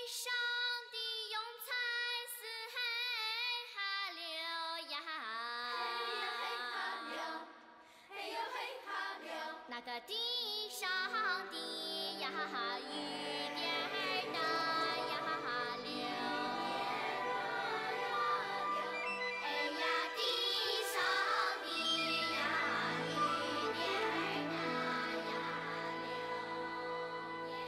上的庸才四海哈流呀，嘿呦嘿哈流，那个地上的呀雨点儿那呀流，哎呀地上的呀雨点儿那呀流耶。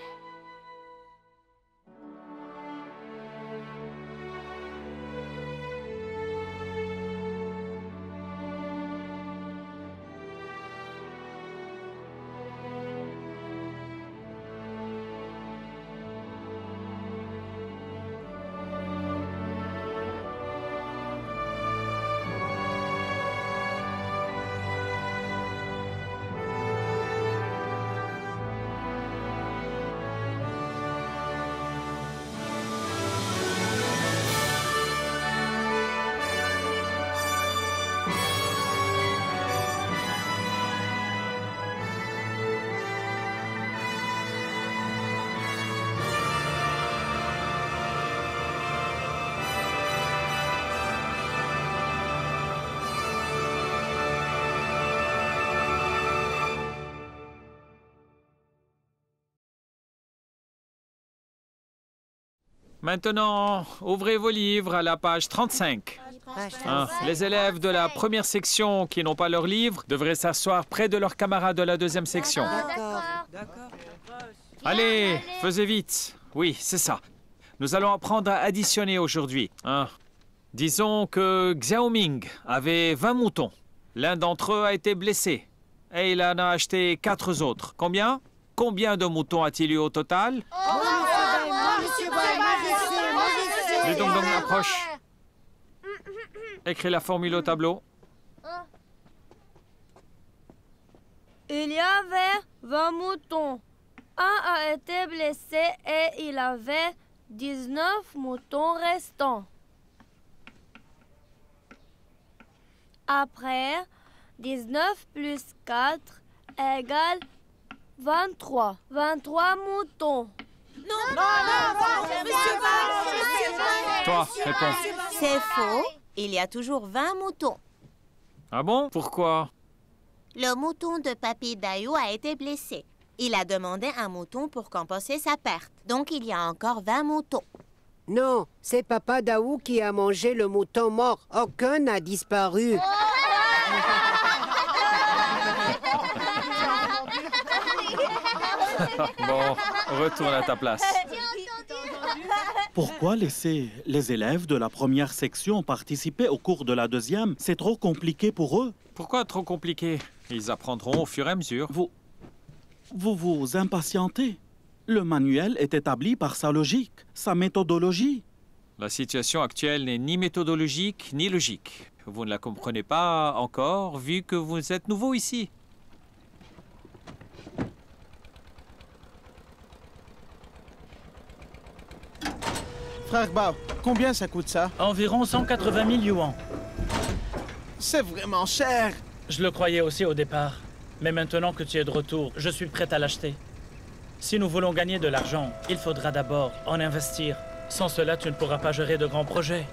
Maintenant, ouvrez vos livres à la page 35. Les élèves de la première section qui n'ont pas leur livre devraient s'asseoir près de leurs camarades de la deuxième section. D'accord. Allez, faisez vite. Oui, c'est ça. Nous allons apprendre à additionner aujourd'hui. Disons que Xiaoming avait 20 moutons. L'un d'entre eux a été blessé. Et il en a acheté 4 autres. Combien? Combien de moutons a-t-il eu au total? Les dong-dong approchent. Écris la formule au tableau. Il y avait 20 moutons. Un a été blessé et il avait 19 moutons restants. Après, 19 plus 4 égale 23. 23 moutons. Toi, réponds. C'est faux. Il y a toujours 20 moutons. Ah bon? Pourquoi? Le mouton de Papy Daou a été blessé. Il a demandé un mouton pour compenser sa perte. Donc, il y a encore 20 moutons. Non, c'est Papa Daou qui a mangé le mouton mort. Aucun n'a disparu. Bon, retourne à ta place. Pourquoi laisser les élèves de la première section participer au cours de la deuxième? C'est trop compliqué pour eux. Pourquoi trop compliqué? Ils apprendront au fur et à mesure. Vous vous impatientez. Le manuel est établi par sa logique, sa méthodologie. La situation actuelle n'est ni méthodologique ni logique. Vous ne la comprenez pas encore, vu que vous êtes nouveau ici. Frère Bao, combien ça coûte ça? Environ 180 000 yuans. C'est vraiment cher. Je le croyais aussi au départ. Mais maintenant que tu es de retour, je suis prêt à l'acheter. Si nous voulons gagner de l'argent, il faudra d'abord en investir. Sans cela, tu ne pourras pas gérer de grands projets.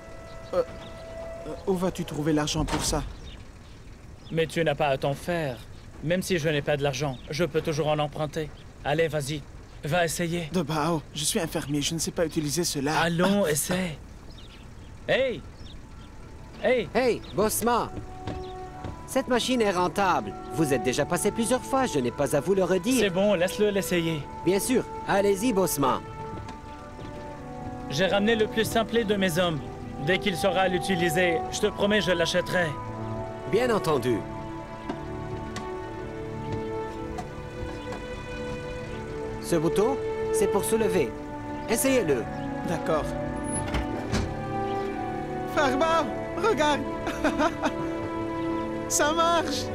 Où vas-tu trouver l'argent pour ça? Mais tu n'as pas à t'en faire. Même si je n'ai pas de l'argent, je peux toujours en emprunter. Allez, vas-y. Va essayer. De Bao, je suis infirmier, je ne sais pas utiliser cela. Allons, essaie. Hey! Hey! Hey, Bosma! Cette machine est rentable. Vous êtes déjà passé plusieurs fois, je n'ai pas à vous le redire. C'est bon, laisse-le l'essayer. Bien sûr. Allez-y, Bosma. J'ai ramené le plus simplé de mes hommes. Dès qu'il saura l'utiliser, je te promets, je l'achèterai. Bien entendu. Ce bouton, c'est pour soulever. Essayez-le. D'accord. Frère Bao, regarde. Ça marche.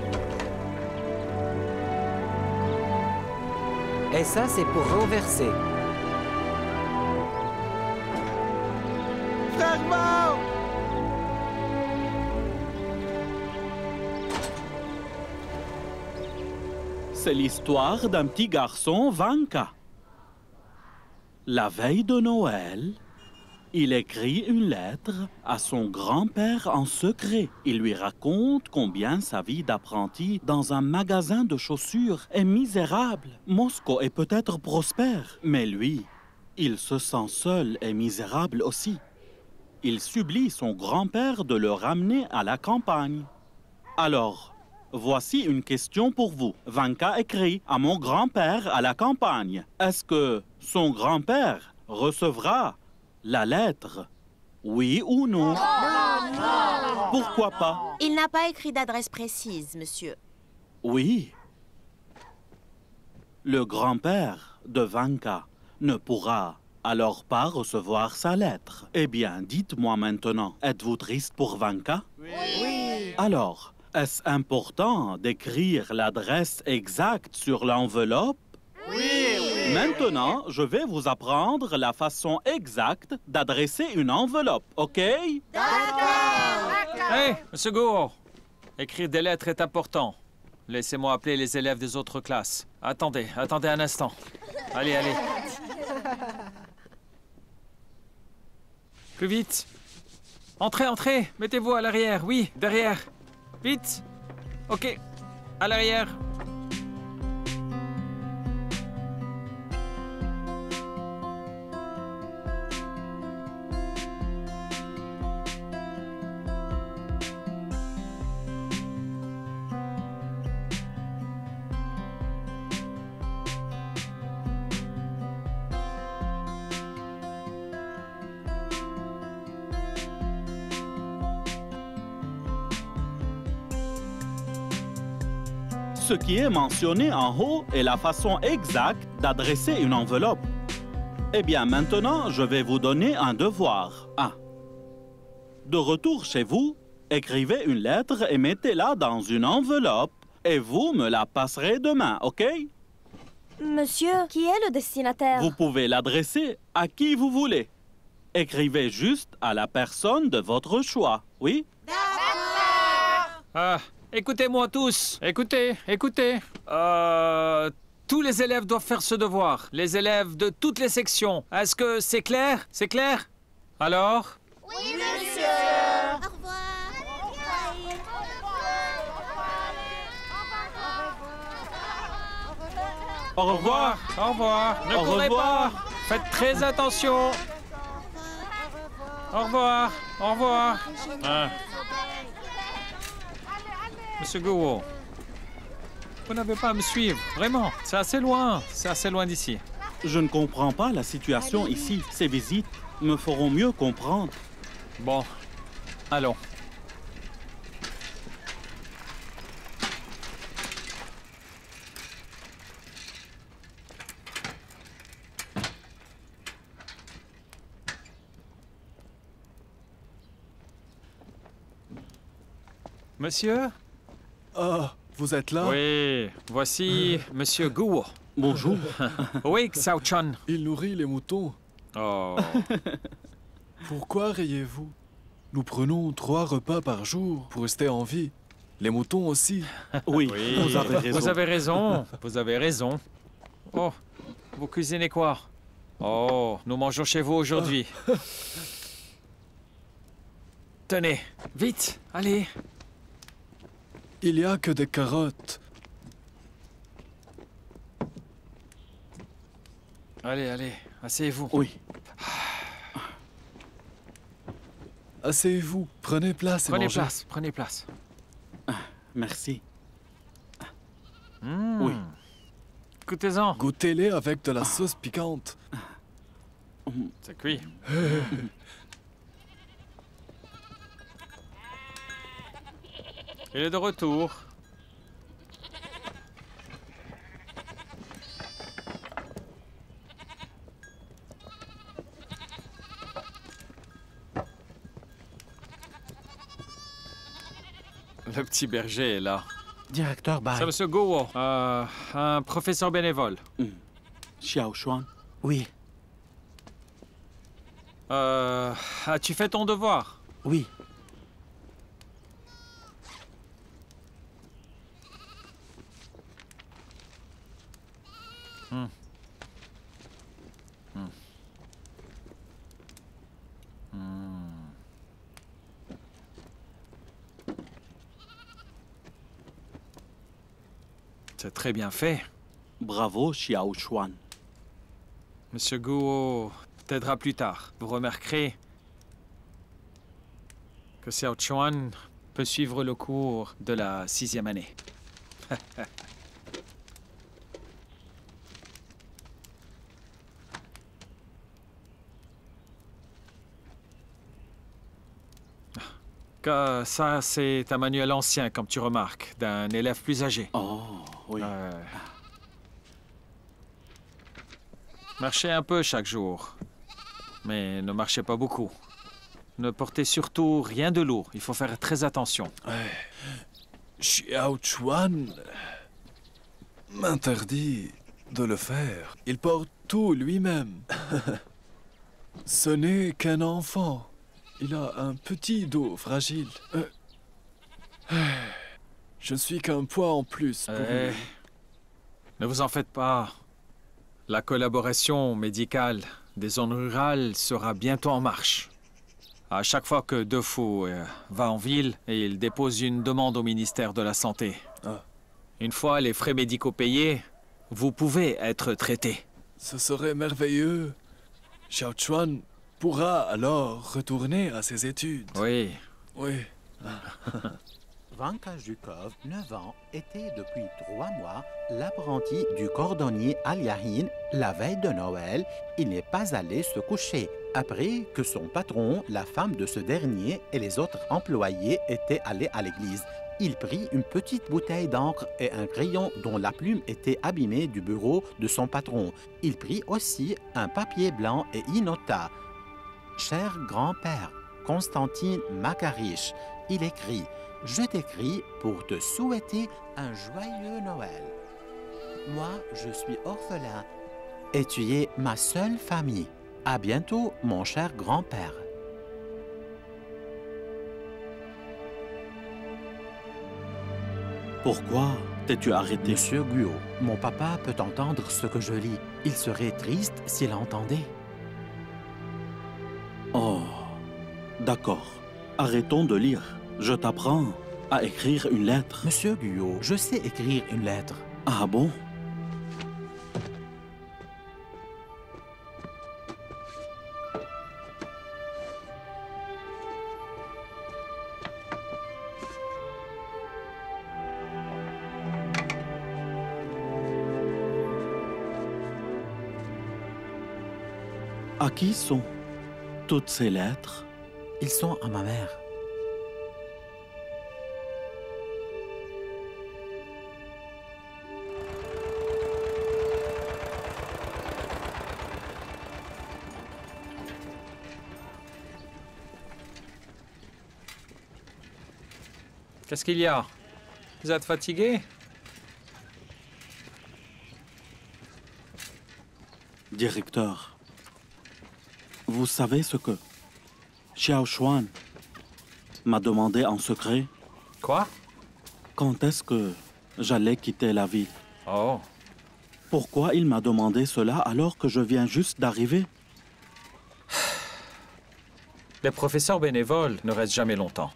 Et ça, c'est pour renverser. Frère Bao. C'est l'histoire d'un petit garçon, Vanka. La veille de Noël, il écrit une lettre à son grand-père en secret. Il lui raconte combien sa vie d'apprenti dans un magasin de chaussures est misérable. Moscou est peut-être prospère, mais lui, il se sent seul et misérable aussi. Il supplie son grand-père de le ramener à la campagne. Alors, voici une question pour vous. Vanka écrit à mon grand-père à la campagne. Est-ce que son grand-père recevra la lettre? Oui ou non? Non. Pourquoi pas? Il n'a pas écrit d'adresse précise, monsieur. Oui. Le grand-père de Vanka ne pourra alors pas recevoir sa lettre. Eh bien, dites-moi maintenant, êtes-vous triste pour Vanka? Oui. Alors, est-ce important d'écrire l'adresse exacte sur l'enveloppe? Oui. Maintenant, je vais vous apprendre la façon exacte d'adresser une enveloppe, OK? D'accord. Hé, monsieur Gouault, écrire des lettres est important. Laissez-moi appeler les élèves des autres classes. Attendez un instant. Allez. Plus vite. Entrez. Mettez-vous à l'arrière. Oui, derrière. Vite. OK. À l'arrière. Ce qui est mentionné en haut est la façon exacte d'adresser une enveloppe. Eh bien, maintenant, je vais vous donner un devoir. De retour chez vous, écrivez une lettre et mettez-la dans une enveloppe et vous me la passerez demain, OK? Monsieur, qui est le destinataire? Vous pouvez l'adresser à qui vous voulez. Écrivez juste à la personne de votre choix, oui? Écoutez-moi tous. Écoutez. Tous les élèves doivent faire ce devoir. Les élèves de toutes les sections. Est-ce que c'est clair? C'est clair? Alors? Oui, monsieur. Au revoir. Au revoir. Au revoir. Ne Au courez revoir. pas. Faites très attention. Au revoir. Monsieur Gouault, vous n'avez pas à me suivre. Vraiment, c'est assez loin d'ici. Je ne comprends pas la situation ici. Ces visites me feront mieux comprendre. Bon, allons. Monsieur? Ah, vous êtes là? Oui, voici Monsieur Gouault. Bonjour. Oui, Xiao Chun. Il nourrit les moutons. Oh. Pourquoi riez-vous? Nous prenons 3 repas par jour pour rester en vie. Les moutons aussi. Oui, Oui, vous avez raison. Vous avez raison. Oh, vous cuisinez quoi? Oh, nous mangeons chez vous aujourd'hui. Tenez, vite, allez. Il n'y a que des carottes. Allez, asseyez-vous. Oui. Asseyez-vous, prenez place et mangez. Prenez place. Merci. Oui. Goûtez-en. Goûtez-les avec de la sauce piquante. C'est cuit. Il est de retour. Le petit berger est là. Directeur Bai. C'est Monsieur Gouault, un professeur bénévole. Xiao Xuan. Oui, As-tu fait ton devoir? oui. C'est très bien fait. Bravo, Xiao Chuan. Monsieur Guo t'aidera plus tard. Vous remarquerez que Xiao Chuan peut suivre le cours de la 6e année. Que ça, c'est un manuel ancien, comme tu remarques, d'un élève plus âgé. Oh, oui. Marchez un peu chaque jour, mais ne marchez pas beaucoup. Ne portez surtout rien de lourd. Il faut faire très attention. Xiao Chuan m'interdit de le faire. Il porte tout lui-même. Ce n'est qu'un enfant. Il a un petit dos fragile. Je ne suis qu'un poids en plus pour lui. Ne vous en faites pas. La collaboration médicale des zones rurales sera bientôt en marche. À chaque fois que De Fu va en ville, il dépose une demande au ministère de la Santé. Une fois les frais médicaux payés, vous pouvez être traité. Ce serait merveilleux. Xiao Chuan pourra alors retourner à ses études. Oui. Oui. Vanka Zhukov, 9 ans, était depuis 3 mois l'apprenti du cordonnier Al-Yahin. La veille de Noël, il n'est pas allé se coucher après que son patron, la femme de ce dernier et les autres employés étaient allés à l'église. Il prit une petite bouteille d'encre et un crayon dont la plume était abîmée du bureau de son patron. Il prit aussi un papier blanc et y nota « Cher grand-père, Constantine Makarich », il écrit « Je t'écris pour te souhaiter un joyeux Noël. Moi, je suis orphelin et tu es ma seule famille. À bientôt, mon cher grand-père. » Pourquoi t'es-tu arrêté? Monsieur Guo, mon papa peut entendre ce que je lis. Il serait triste s'il entendait. Oh, d'accord. Arrêtons de lire. Je t'apprends à écrire une lettre. Monsieur Guo, je sais écrire une lettre. Ah bon? À qui sont toutes ces lettres? Ils sont à ma mère. Qu'est-ce qu'il y a? Vous êtes fatigué? Directeur, vous savez ce que Xiao Chuan m'a demandé en secret? Quoi? Quand est-ce que j'allais quitter la ville? Oh. Pourquoi il m'a demandé cela alors que je viens juste d'arriver? Les professeurs bénévoles ne restent jamais longtemps.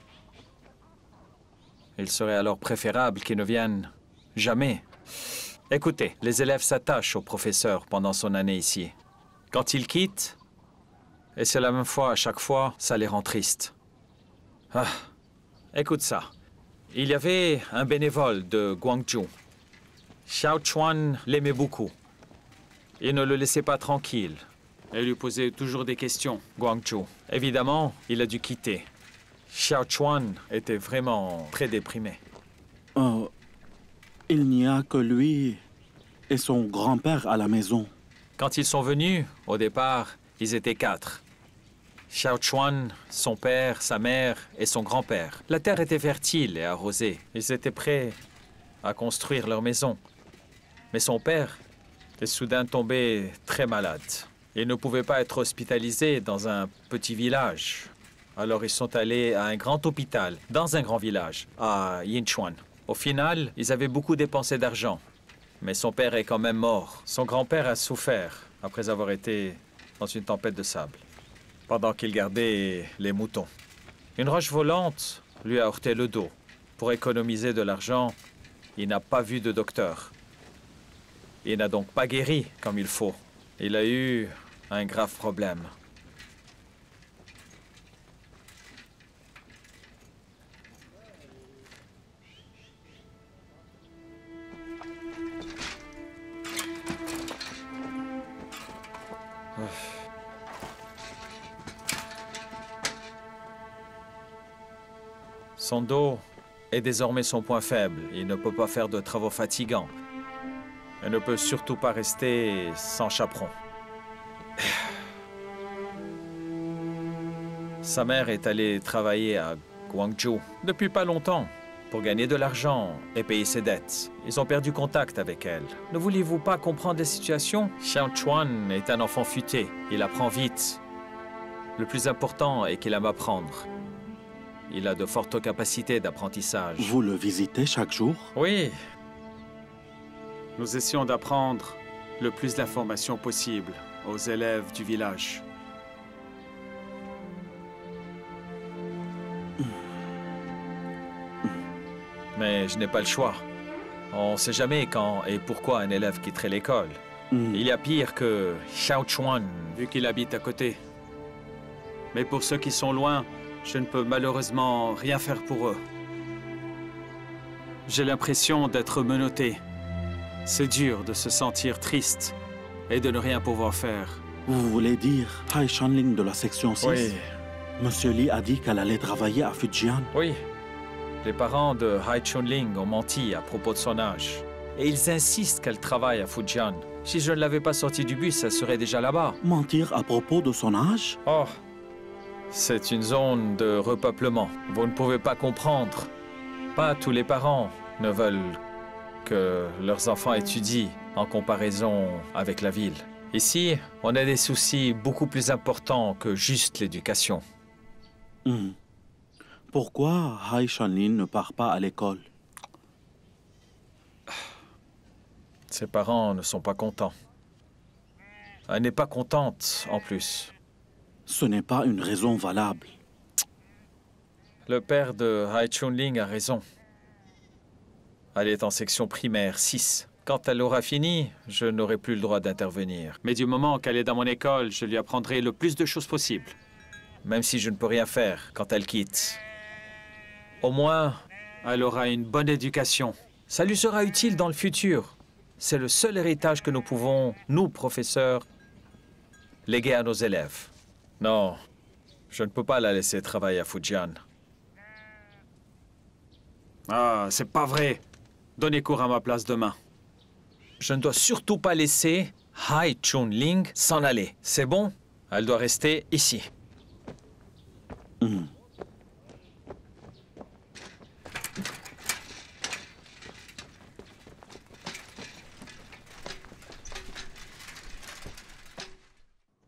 Il serait alors préférable qu'ils ne viennent jamais. Écoutez, les élèves s'attachent au professeur pendant son année ici. Quand ils quittent, et c'est la même fois à chaque fois, ça les rend tristes. Ah, écoute ça. Il y avait un bénévole de Guangzhou. Xiao Chuan l'aimait beaucoup. Il ne le laissait pas tranquille. Et lui posait toujours des questions, Guangzhou. Évidemment, il a dû quitter. Xiao Chuan était vraiment très déprimé. Il n'y a que lui et son grand-père à la maison. Quand ils sont venus, au départ, ils étaient 4. Xiao Chuan, son père, sa mère et son grand-père. La terre était fertile et arrosée. Ils étaient prêts à construire leur maison. Mais son père est soudain tombé très malade. Il ne pouvait pas être hospitalisé dans un petit village. Alors ils sont allés à un grand hôpital, dans un grand village, à Yinchuan. Au final, ils avaient beaucoup dépensé d'argent. Mais son père est quand même mort. Son grand-père a souffert après avoir été dans une tempête de sable, pendant qu'il gardait les moutons. Une roche volante lui a heurté le dos. Pour économiser de l'argent, il n'a pas vu de docteur. Il n'a donc pas guéri comme il faut. Il a eu un grave problème. Son dos est désormais son point faible. Il ne peut pas faire de travaux fatigants. Il ne peut surtout pas rester sans chaperon. Sa mère est allée travailler à Guangzhou depuis pas longtemps pour gagner de l'argent et payer ses dettes. Ils ont perdu contact avec elle. Ne voulez-vous pas comprendre la situation? Xiao Chuan est un enfant futé. Il apprend vite. Le plus important est qu'il aime apprendre. Il a de fortes capacités d'apprentissage. Vous le visitez chaque jour? Oui. Nous essayons d'apprendre le plus d'informations possible aux élèves du village. Mais je n'ai pas le choix. On ne sait jamais quand et pourquoi un élève quitterait l'école. Il y a pire que Xiao Chuan, vu qu'il habite à côté. Mais pour ceux qui sont loin, je ne peux malheureusement rien faire pour eux. J'ai l'impression d'être menotté. C'est dur de se sentir triste et de ne rien pouvoir faire. Vous voulez dire Hai Shanling de la section 6? Oui. Monsieur Li a dit qu'elle allait travailler à Fujian. Oui. Les parents de Hai Chunling ont menti à propos de son âge. Et ils insistent qu'elle travaille à Fujian. Si je ne l'avais pas sortie du bus, elle serait déjà là-bas. Mentir à propos de son âge? Oh, c'est une zone de repeuplement. Vous ne pouvez pas comprendre. Pas tous les parents ne veulent que leurs enfants étudient en comparaison avec la ville. Ici, on a des soucis beaucoup plus importants que juste l'éducation. Pourquoi Hai Shanling ne part pas à l'école? Ses parents ne sont pas contents. Elle n'est pas contente, en plus. Ce n'est pas une raison valable. Le père de Hai Chunling a raison. Elle est en section primaire 6. Quand elle aura fini, je n'aurai plus le droit d'intervenir. Mais du moment qu'elle est dans mon école, je lui apprendrai le plus de choses possible. Même si je ne peux rien faire quand elle quitte. Au moins, elle aura une bonne éducation. Ça lui sera utile dans le futur. C'est le seul héritage que nous pouvons, nous, professeurs, léguer à nos élèves. Non, je ne peux pas la laisser travailler à Fujian. Ah, c'est pas vrai. Donnez cours à ma place demain. Je ne dois surtout pas laisser Hai Chunling s'en aller. C'est bon? Elle doit rester ici.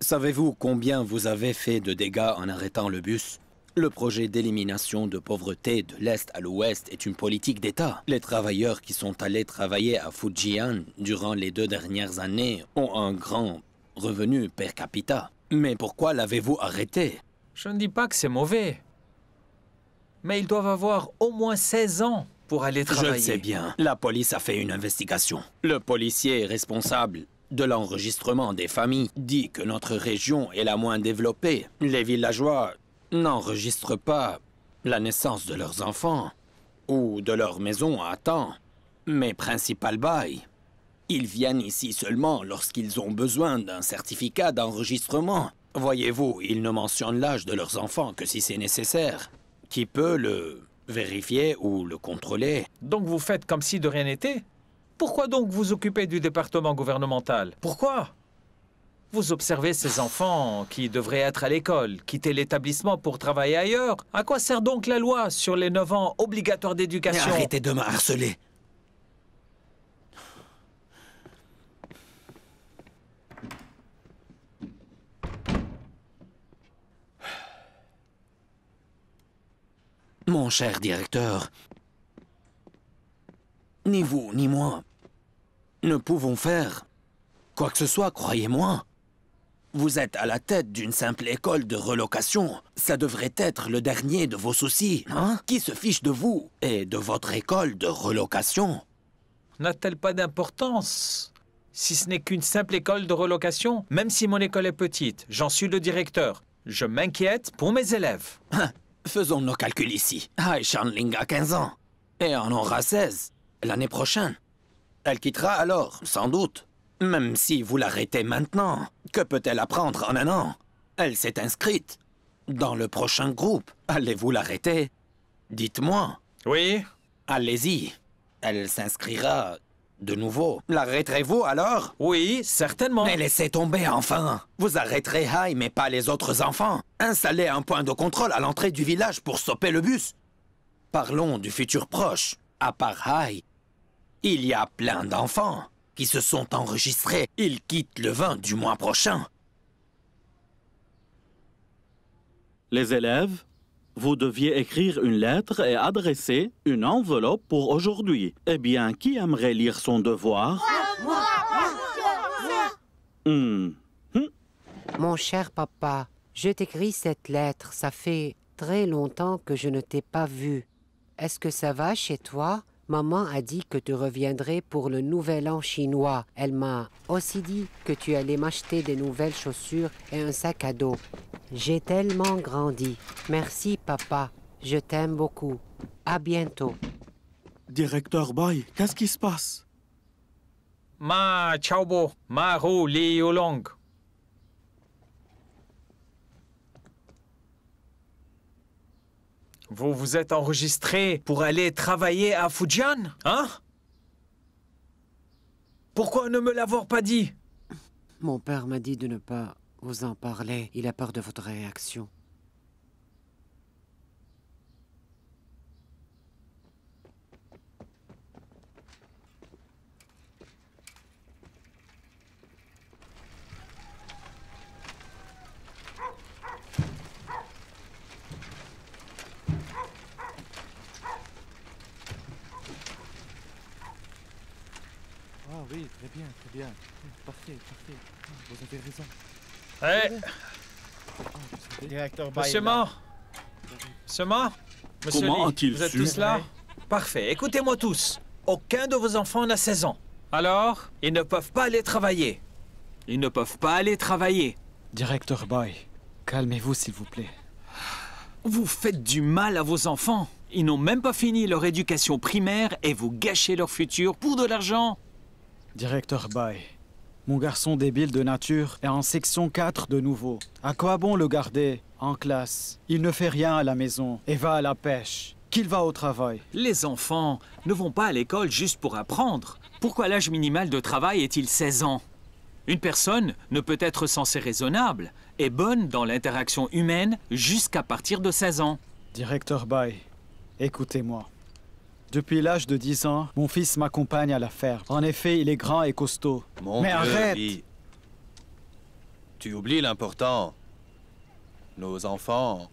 Savez-vous combien vous avez fait de dégâts en arrêtant le bus? Le projet d'élimination de pauvreté de l'Est à l'Ouest est une politique d'État. Les travailleurs qui sont allés travailler à Fujian durant les 2 dernières années ont un grand revenu per capita. Mais pourquoi l'avez-vous arrêté? Je ne dis pas que c'est mauvais. Mais ils doivent avoir au moins 16 ans pour aller travailler. Je le sais bien. La police a fait une investigation. Le policier responsable de l'enregistrement des familles dit que notre région est la moins développée. Les villageois n'enregistrent pas la naissance de leurs enfants ou de leur maison à temps, mais principal bail. Ils viennent ici seulement lorsqu'ils ont besoin d'un certificat d'enregistrement. Voyez-vous, ils ne mentionnent l'âge de leurs enfants que si c'est nécessaire. Qui peut le vérifier ou le contrôler? Donc vous faites comme si de rien n'était? Pourquoi donc vous occupez du département gouvernemental? Pourquoi? Vous observez ces enfants qui devraient être à l'école, quitter l'établissement pour travailler ailleurs. À quoi sert donc la loi sur les 9 ans obligatoires d'éducation? Arrêtez de me harceler. Mon cher directeur, ni vous ni moi ne pouvons faire quoi que ce soit, croyez-moi. Vous êtes à la tête d'une simple école de relocation. Ça devrait être le dernier de vos soucis, hein? Qui se fiche de vous et de votre école de relocation? N'a-t-elle pas d'importance si ce n'est qu'une simple école de relocation, même si mon école est petite, j'en suis le directeur. Je m'inquiète pour mes élèves. Faisons nos calculs ici. Hai Shanling a 15 ans et en aura 16 l'année prochaine. Elle quittera alors, sans doute. Même si vous l'arrêtez maintenant, que peut-elle apprendre en un an? Elle s'est inscrite dans le prochain groupe. Allez-vous l'arrêter? Dites-moi. Oui? Allez-y. Elle s'inscrira de nouveau. L'arrêterez-vous alors? Oui, certainement. Mais laissez tomber enfin. Vous arrêterez Hai, mais pas les autres enfants. Installez un point de contrôle à l'entrée du village pour stopper le bus. Parlons du futur proche. À part Hai, il y a plein d'enfants qui se sont enregistrés. Ils quittent le 20 du mois prochain. Les élèves, vous deviez écrire une lettre et adresser une enveloppe pour aujourd'hui. Eh bien, qui aimerait lire son devoir? Mon cher papa, je t'écris cette lettre. Ça fait très longtemps que je ne t'ai pas vu. Est-ce que ça va chez toi? Maman a dit que tu reviendrais pour le nouvel an chinois. Elle m'a aussi dit que tu allais m'acheter des nouvelles chaussures et un sac à dos. J'ai tellement grandi. Merci, papa. Je t'aime beaucoup. À bientôt. Directeur Bai, qu'est-ce qui se passe? Ma Chaobo, Ma Ru Li Yulong. Vous vous êtes enregistré pour aller travailler à Fujian, hein? Pourquoi ne me l'avoir pas dit? Mon père m'a dit de ne pas vous en parler. Il a peur de votre réaction. Ah oui, très bien, très bien. Parfait, parfait. Vous avez raison. Directeur Monsieur Ma? Monsieur Ma? Monsieur Comment Lee, a-t-il vous êtes su? tous là? Parfait. Écoutez-moi tous. Aucun de vos enfants n'a 16 ans. Alors, ils ne peuvent pas aller travailler. Ils ne peuvent pas aller travailler. Directeur Bai, calmez-vous s'il vous plaît. Vous faites du mal à vos enfants. Ils n'ont même pas fini leur éducation primaire et vous gâchez leur futur pour de l'argent. Directeur Bai, mon garçon débile de nature est en section 4 de nouveau. À quoi bon le garder en classe? Il ne fait rien à la maison et va à la pêche. Qu'il va au travail. Les enfants ne vont pas à l'école juste pour apprendre. Pourquoi l'âge minimal de travail est-il 16 ans? Une personne ne peut être censée raisonnable et bonne dans l'interaction humaine jusqu'à partir de 16 ans. Directeur Bai, écoutez-moi. Depuis l'âge de 10 ans, mon fils m'accompagne à la ferme. En effet, il est grand et costaud. Mais arrête! Tu oublies l'important. Nos enfants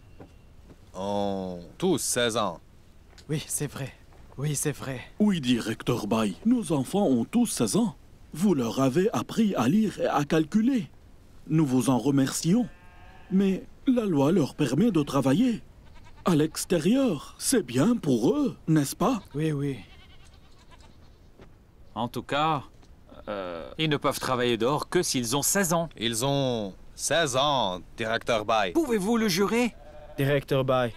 ont tous 16 ans. Oui, c'est vrai. Oui, c'est vrai. Oui, directeur Bai, nos enfants ont tous 16 ans. Vous leur avez appris à lire et à calculer. Nous vous en remercions. Mais la loi leur permet de travailler. À l'extérieur, c'est bien pour eux, n'est-ce pas? Oui, oui. En tout cas, ils ne peuvent travailler dehors que s'ils ont 16 ans. Ils ont 16 ans, directeur Bai. Pouvez-vous le jurer? Directeur Bai,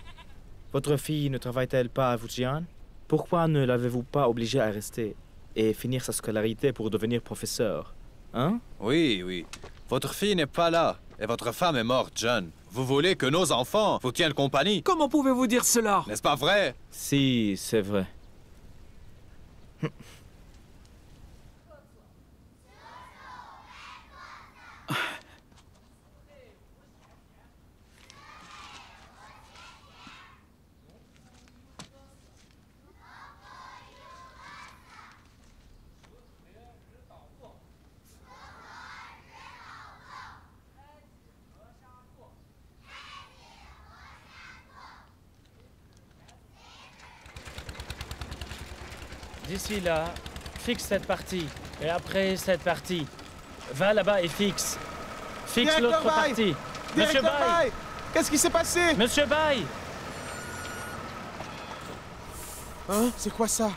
votre fille ne travaille-t-elle pas à Fujian? Pourquoi ne l'avez-vous pas obligée à rester et finir sa scolarité pour devenir professeur? Hein? Oui, oui. Votre fille n'est pas là et votre femme est morte jeune. Vous voulez que nos enfants vous tiennent compagnie? Comment pouvez-vous dire cela? N'est-ce pas vrai? Si, c'est vrai. D'ici là, fixe cette partie. Et après cette partie. Va là-bas et fixe. Fixe l'autre partie. Monsieur Bai! Qu'est-ce qui s'est passé? Monsieur Bai! Hein? C'est quoi ça?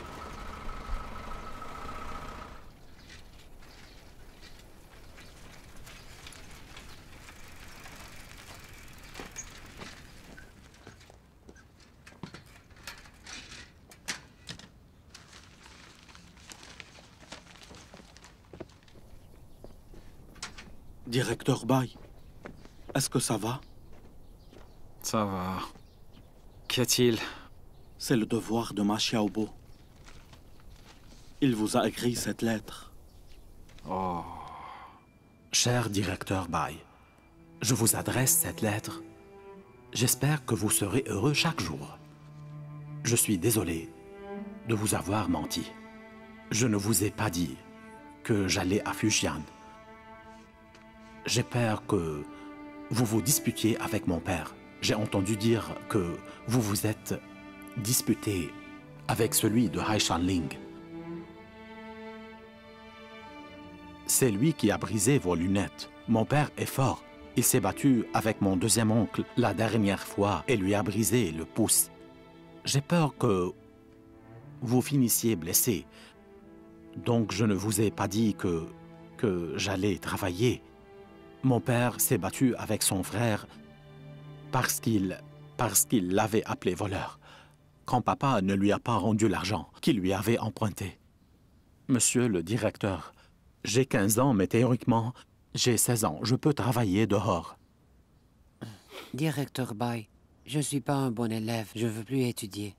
Directeur Bai, est-ce que ça va? Ça va. Qu'y a-t-il? C'est le devoir de Ma Xiaobo. Il vous a écrit cette lettre. Oh. Cher directeur Bai, je vous adresse cette lettre. J'espère que vous serez heureux chaque jour. Je suis désolé de vous avoir menti. Je ne vous ai pas dit que j'allais à Fujian. J'ai peur que vous vous disputiez avec mon père. J'ai entendu dire que vous vous êtes disputé avec celui de Hai Shanling. C'est lui qui a brisé vos lunettes. Mon père est fort. Il s'est battu avec mon deuxième oncle la dernière fois et lui a brisé le pouce. J'ai peur que vous finissiez blessé. Donc je ne vous ai pas dit que j'allais travailler. Mon père s'est battu avec son frère parce qu'il l'avait appelé voleur, quand papa ne lui a pas rendu l'argent qu'il lui avait emprunté. Monsieur le directeur, j'ai 15 ans, mais théoriquement, j'ai 16 ans. Je peux travailler dehors. Directeur Bai, je ne suis pas un bon élève. Je ne veux plus étudier.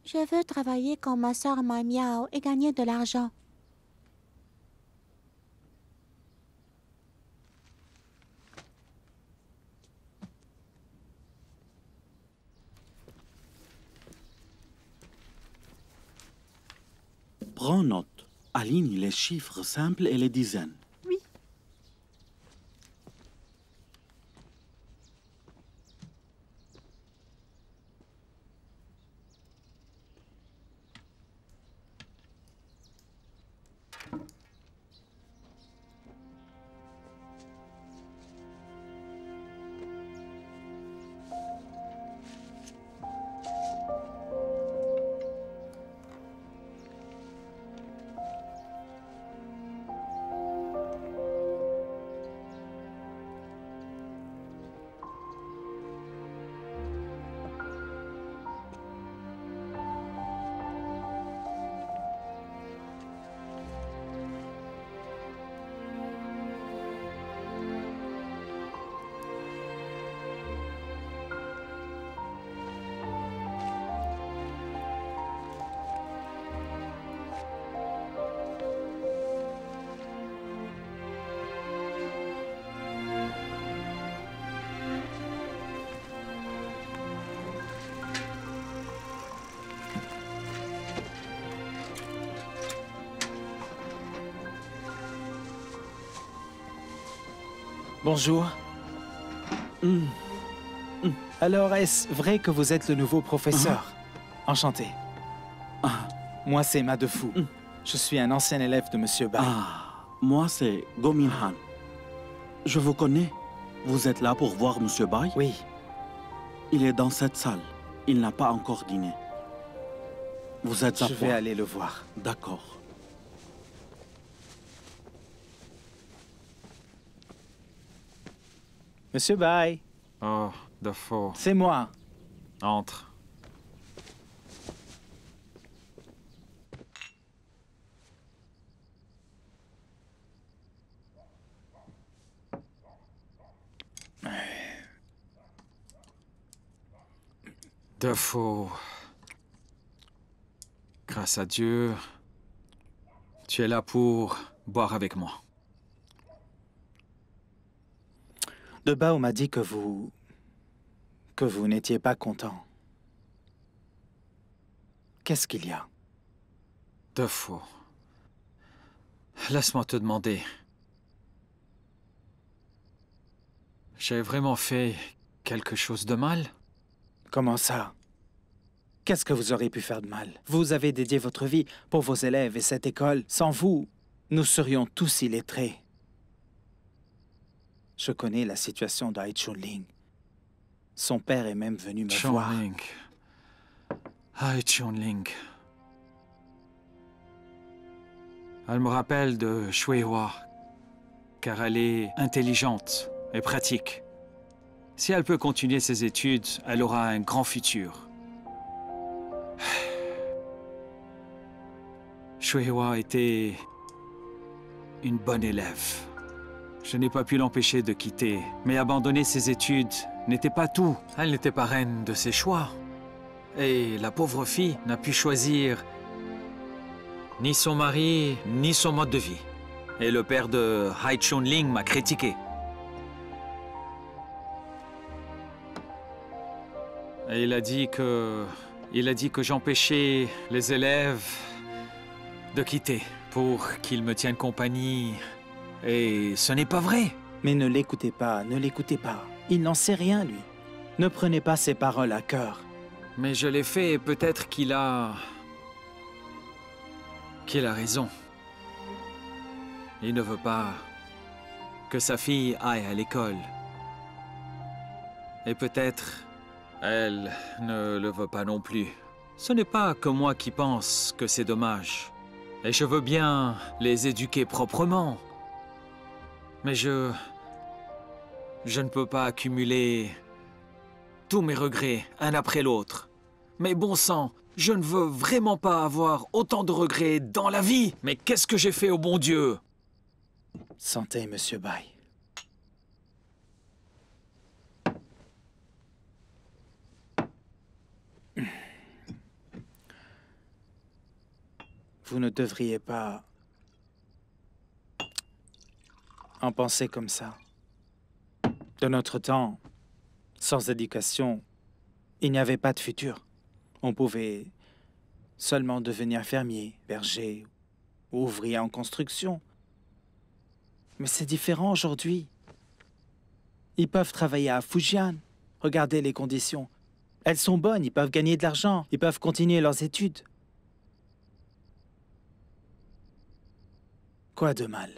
Je veux travailler comme ma sœur Ma Miao et gagner de l'argent. Prends note. Aligne les chiffres simples et les dizaines. Oui. Bonjour. Alors, est-ce vrai que vous êtes le nouveau professeur? Enchanté. Moi, c'est Ma Defu. Je suis un ancien élève de Monsieur Bai. Moi, c'est Go Min-han. Je vous connais. Vous êtes là pour voir Monsieur Bai? Oui. Il est dans cette salle. Il n'a pas encore dîné. Vous êtes à Je vais aller le voir. D'accord. Monsieur Bai. Oh, Dafo. C'est moi. Entre. Dafo. Grâce à Dieu, tu es là pour boire avec moi. De Bao m'a dit que vous n'étiez pas content. Qu'est-ce qu'il y a? Dafo. Laisse-moi te demander. J'ai vraiment fait quelque chose de mal? Comment ça? Qu'est-ce que vous aurez pu faire de mal? Vous avez dédié votre vie pour vos élèves et cette école. Sans vous, nous serions tous illettrés. Je connais la situation d'Hai Chunling. Son père est même venu me voir. Hai Chunling. Elle me rappelle de Shuihua, car elle est intelligente et pratique. Si elle peut continuer ses études, elle aura un grand futur. Shuihua était une bonne élève. Je n'ai pas pu l'empêcher de quitter, mais abandonner ses études n'était pas tout. Elle n'était pas reine de ses choix. Et la pauvre fille n'a pu choisir ni son mari, ni son mode de vie. Et le père de Hai Chunling m'a critiqué. Et il a dit que j'empêchais les élèves de quitter pour qu'ils me tiennent compagnie. Et ce n'est pas vrai. Mais ne l'écoutez pas, ne l'écoutez pas. Il n'en sait rien, lui. Ne prenez pas ses paroles à cœur. Mais je l'ai fait et peut-être qu'il a raison. Il ne veut pas que sa fille aille à l'école. Et peut-être elle ne le veut pas non plus. Ce n'est pas que moi qui pense que c'est dommage. Et je veux bien les éduquer proprement. Mais je ne peux pas accumuler tous mes regrets, un après l'autre. Mais bon sang, je ne veux vraiment pas avoir autant de regrets dans la vie. Mais qu'est-ce que j'ai fait au bon Dieu? Santé, Monsieur Bai. Vous ne devriez pas en penser comme ça. De notre temps, sans éducation, il n'y avait pas de futur. On pouvait seulement devenir fermier, berger, ou ouvrier en construction. Mais c'est différent aujourd'hui. Ils peuvent travailler à Fujian. Regardez les conditions. Elles sont bonnes, ils peuvent gagner de l'argent, ils peuvent continuer leurs études. Quoi de mal?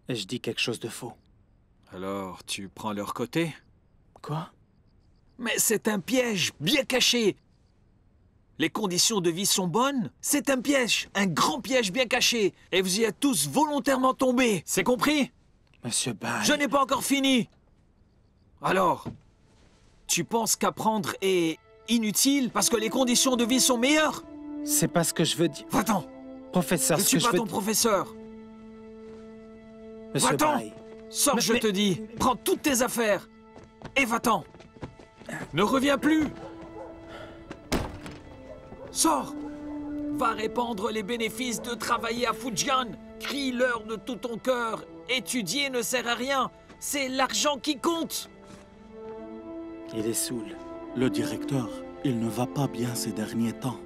Ai-je dit quelque chose de faux? Alors, tu prends leur côté? Quoi? Mais c'est un piège bien caché. Les conditions de vie sont bonnes. C'est un piège, un grand piège bien caché. Et vous y êtes tous volontairement tombés. C'est compris? Monsieur Bai... Je n'ai pas encore fini. Alors, tu penses qu'apprendre est inutile parce que les conditions de vie sont meilleures? C'est pas ce que je veux dire. Va-t'en. Professeur, je suis pas ton professeur. Monsieur Va-t'en. Bai... Sors, je te dis. Prends toutes tes affaires. Et va-t'en. Ne reviens plus. Sors. Va répandre les bénéfices de travailler à Fujian. Crie-leur de tout ton cœur. Étudier ne sert à rien. C'est l'argent qui compte. Il est saoul. Le directeur, il ne va pas bien ces derniers temps.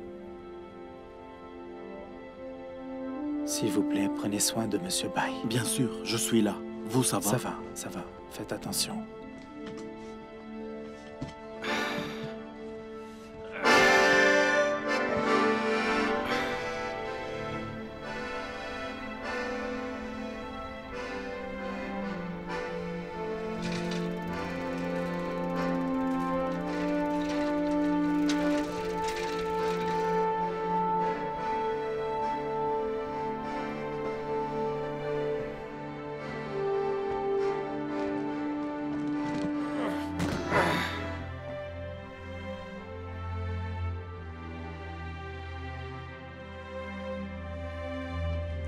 S'il vous plaît, prenez soin de Monsieur Bai. Bien sûr, je suis là. Vous, ça va? Ça va, ça va. Faites attention.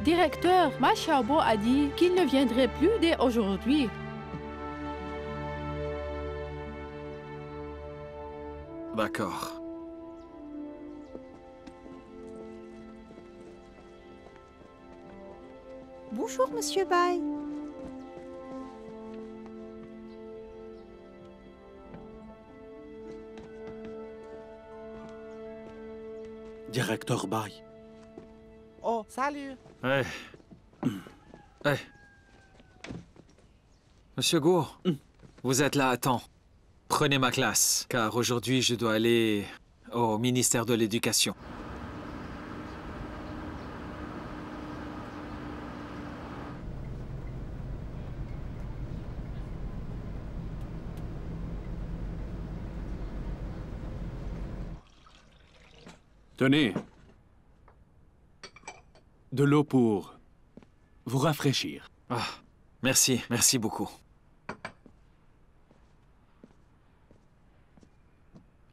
Directeur, Ma Xiaobo a dit qu'il ne viendrait plus dès aujourd'hui. D'accord. Bonjour, Monsieur Bai. Directeur Bai. Oh, salut. Monsieur Guo, vous êtes là à temps. Prenez ma classe, car aujourd'hui je dois aller au ministère de l'Éducation. Tenez. De l'eau pour vous rafraîchir. Ah, merci, merci beaucoup.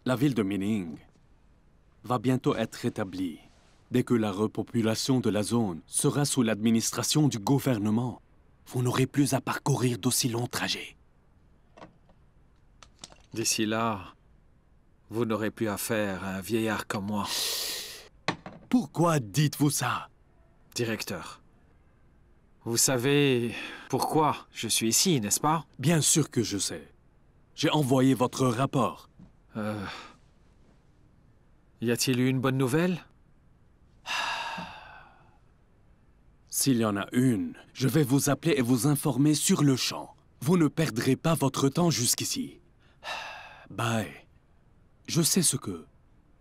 La ville de Mining va bientôt être rétablie. Dès que la repopulation de la zone sera sous l'administration du gouvernement, vous n'aurez plus à parcourir d'aussi longs trajets. D'ici là, vous n'aurez plus affaire à un vieillard comme moi. Pourquoi dites-vous ça? Directeur, vous savez pourquoi je suis ici, n'est-ce pas? Bien sûr que je sais. J'ai envoyé votre rapport. Y a-t-il eu une bonne nouvelle? S'il y en a une, je vais vous appeler et vous informer sur le champ. Vous ne perdrez pas votre temps jusqu'ici. Bye. Je sais ce que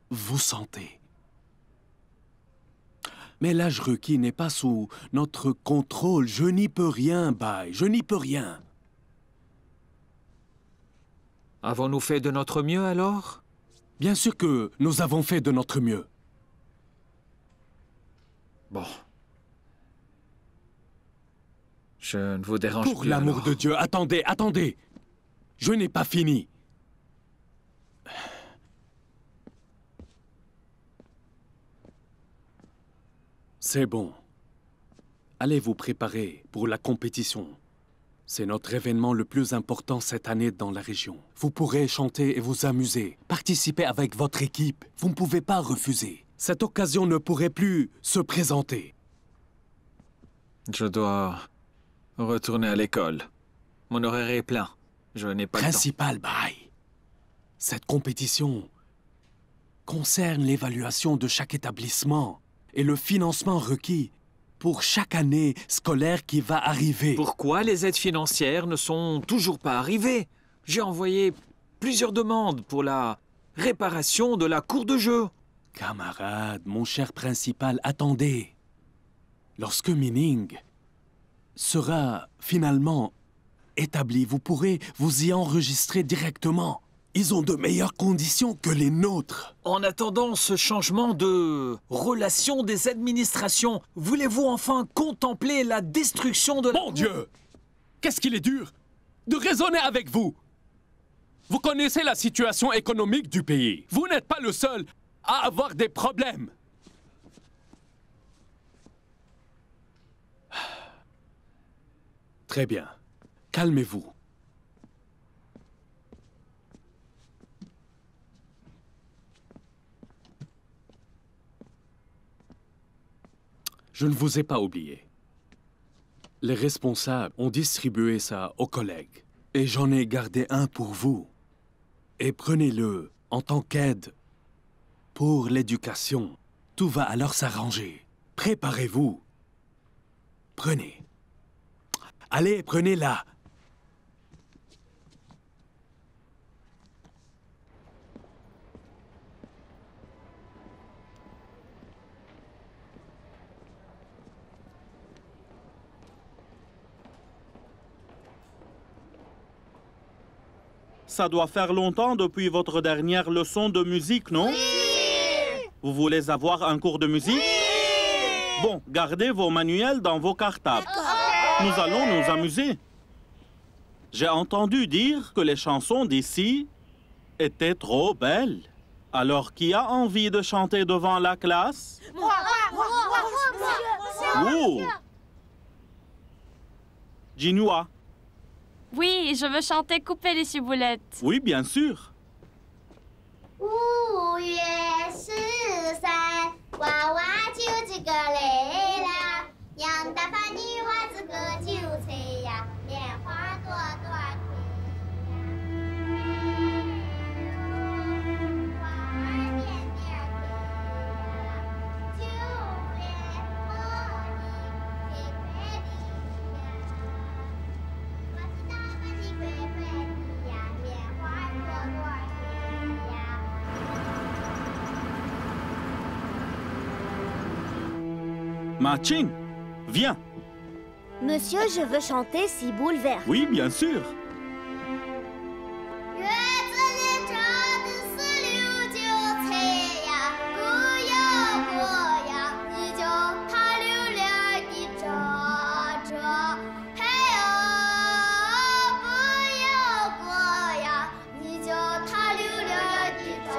vous sentez. Mais l'âge requis n'est pas sous notre contrôle. Je n'y peux rien, Bye. Je n'y peux rien. Avons-nous fait de notre mieux alors? Bien sûr que nous avons fait de notre mieux. Bon. Je ne vous dérange plus. Pour l'amour de Dieu, attendez, attendez. Je n'ai pas fini. C'est bon. Allez vous préparer pour la compétition. C'est notre événement le plus important cette année dans la région. Vous pourrez chanter et vous amuser, participer avec votre équipe. Vous ne pouvez pas refuser. Cette occasion ne pourrait plus se présenter. Je dois retourner à l'école. Mon horaire est plein. Je n'ai pas le temps. Principal, bye. Cette compétition concerne l'évaluation de chaque établissement et le financement requis pour chaque année scolaire qui va arriver. Pourquoi les aides financières ne sont toujours pas arrivées? J'ai envoyé plusieurs demandes pour la réparation de la cour de jeu. Camarade, mon cher principal, attendez. Lorsque Mining sera finalement établi, vous pourrez vous y enregistrer directement. Ils ont de meilleures conditions que les nôtres. En attendant ce changement de relation des administrations, voulez-vous enfin contempler la destruction de... Mon Dieu! Qu'est-ce qu'il est dur de raisonner avec vous! Vous connaissez la situation économique du pays. Vous n'êtes pas le seul à avoir des problèmes. Très bien. Calmez-vous. Je ne vous ai pas oublié. Les responsables ont distribué ça aux collègues. Et j'en ai gardé un pour vous. Et prenez-le en tant qu'aide pour l'éducation. Tout va alors s'arranger. Préparez-vous. Prenez. Allez, prenez-la. Ça doit faire longtemps depuis votre dernière leçon de musique, non? Oui! Vous voulez avoir un cours de musique? Oui! Bon, gardez vos manuels dans vos cartables. Nous allons nous amuser. J'ai entendu dire que les chansons d'ici étaient trop belles. Alors, qui a envie de chanter devant la classe? Moi! Oh! Jinhua. Oui, je veux chanter Couper les ciboulettes. Oui, bien sûr. 5月13，娃娃就这个来啦，杨大把女娃子个韭菜呀，棉花多多开呀，花儿点点开呀，就为和你开快的呀，我知道把你快快的呀，棉花多多开呀。 Maching, viens. Monsieur, je veux chanter Ciboule vert. Oui, bien sûr. 月子里长的是溜韭菜呀，不要过呀，你就怕溜溜的长着。嘿呀，不要过呀，你就怕溜溜的长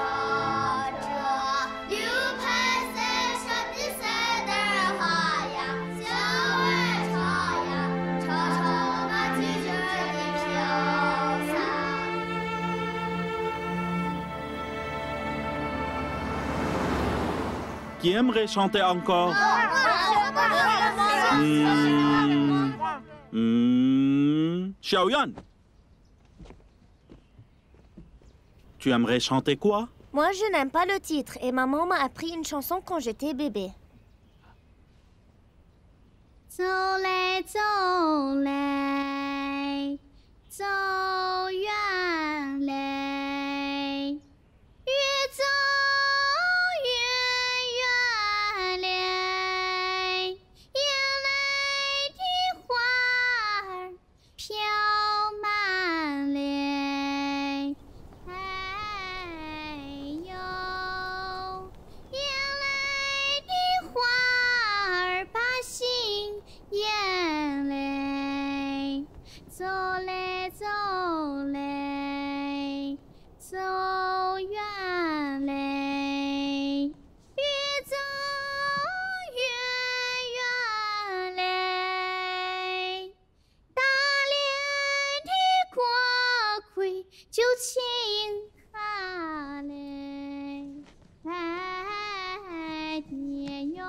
着。溜盘山上的 Qui aimerait chanter encore? Xiaoyan, tu aimerais chanter quoi? Moi, je n'aime pas le titre et maman m'a appris une chanson quand j'étais bébé. 走嘞走嘞，走远嘞，越走越远嘞，眼泪的花儿飘满嘞，哎呦，眼泪的花儿把心眼泪，走嘞走嘞，走远嘞，越走越远嘞，大连的锅盔就轻哈嘞，哎爹哟。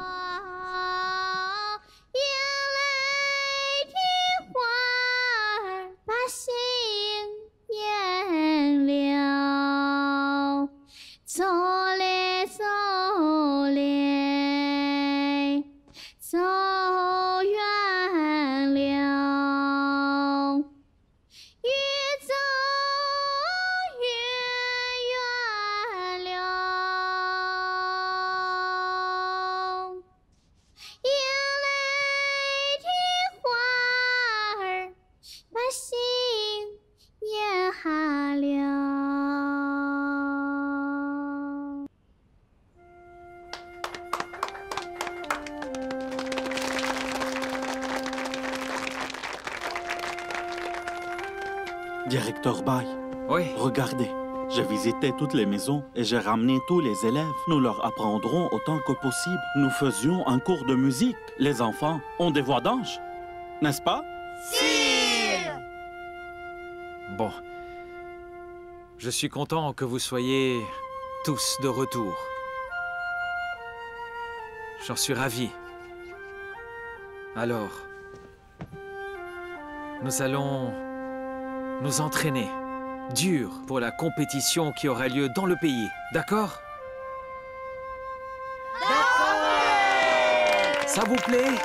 心眼了，走嘞走嘞，走远了，越走越远了，眼泪的花儿把心也哈了。Directeur Bai. Oui. Regardez, j'ai visité toutes les maisons et j'ai ramené tous les élèves. Nous leur apprendrons autant que possible. Nous faisions un cours de musique. Les enfants ont des voix d'ange, n'est-ce pas? Si! Bon. Je suis content que vous soyez tous de retour. J'en suis ravi. Alors, nous allons nous entraîner dur pour la compétition qui aura lieu dans le pays. D'accord? D'accord! Ça vous plaît?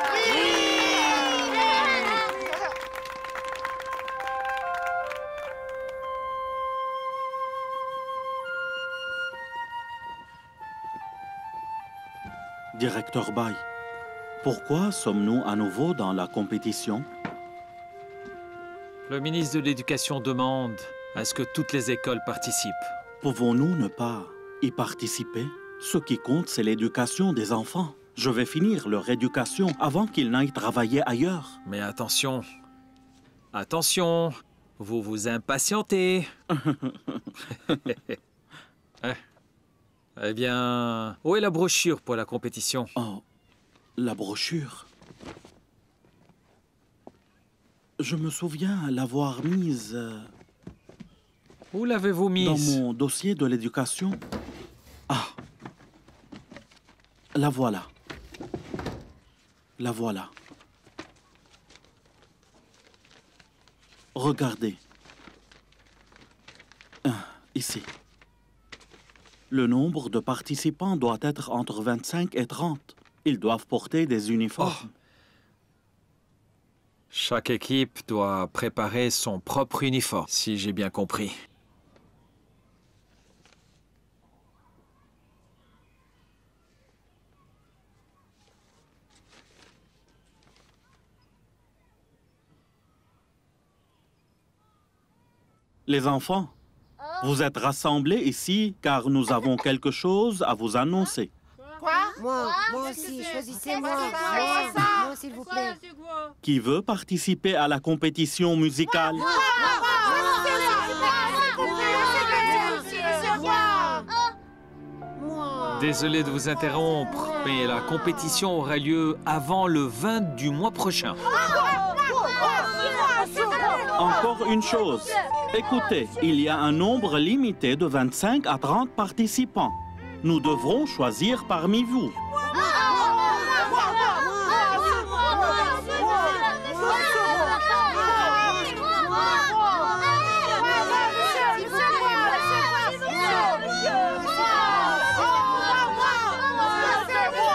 Directeur Bai, pourquoi sommes-nous à nouveau dans la compétition? Le ministre de l'Éducation demande à ce que toutes les écoles participent. Pouvons-nous ne pas y participer? Ce qui compte, c'est l'éducation des enfants. Je vais finir leur éducation avant qu'ils n'aillent travailler ailleurs. Mais attention, attention, vous vous impatientez. Eh bien, où est la brochure pour la compétition? Oh, la brochure? Je me souviens l'avoir mise... Où l'avez-vous mise? Dans mon dossier de l'éducation. Ah, la voilà. La voilà. Regardez. Ici. Le nombre de participants doit être entre 25 et 30. Ils doivent porter des uniformes. Oh. Chaque équipe doit préparer son propre uniforme, si j'ai bien compris. Les enfants, vous êtes rassemblés ici car nous avons quelque chose à vous annoncer. Quoi? Moi aussi, choisissez-moi. Moi, s'il vous plaît. Qui veut participer à la compétition musicale? Désolé de vous interrompre, mais la compétition aura lieu avant le 20 du mois prochain. Encore une chose. Écoutez, il y a un nombre limité de 25 à 30 participants. Nous devrons choisir parmi vous.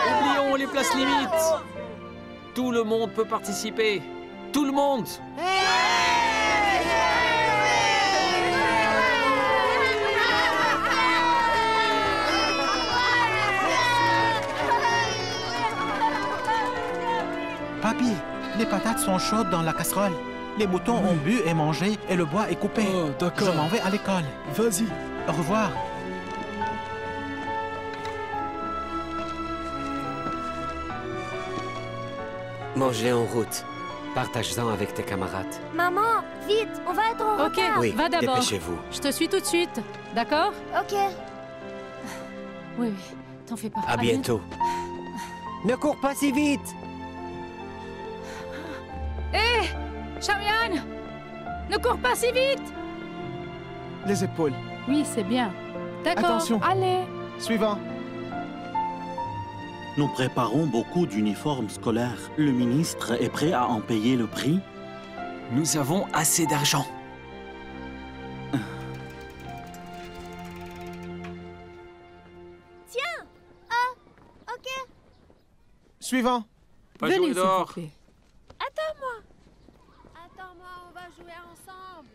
Oublions les places limites. Tout le monde peut participer. Tout le monde. Papy, les patates sont chaudes dans la casserole. Les moutons ont bu et mangé et le bois est coupé. Oh, d'accord. Je m'en vais à l'école. Vas-y. Au revoir. Mangez en route. Partage-en avec tes camarades. Maman, vite, on va être en Ok, retard. Oui, va d'abord. dépêchez-vous. Je te suis tout de suite. D'accord? Ok. Oui, oui. T'en fais pas. À bientôt. Ne cours pas si vite. Hé, Chariane, ne cours pas si vite. Les épaules. Oui, c'est bien. D'accord. Attention. Allez. Suivant. Nous préparons beaucoup d'uniformes scolaires. Le ministre est prêt à en payer le prix? Nous avons assez d'argent. Tiens. Ok. Suivant. Pas Venez, jouer s'il vous dehors. plaît. Attends-moi. Attends-moi, on va jouer ensemble.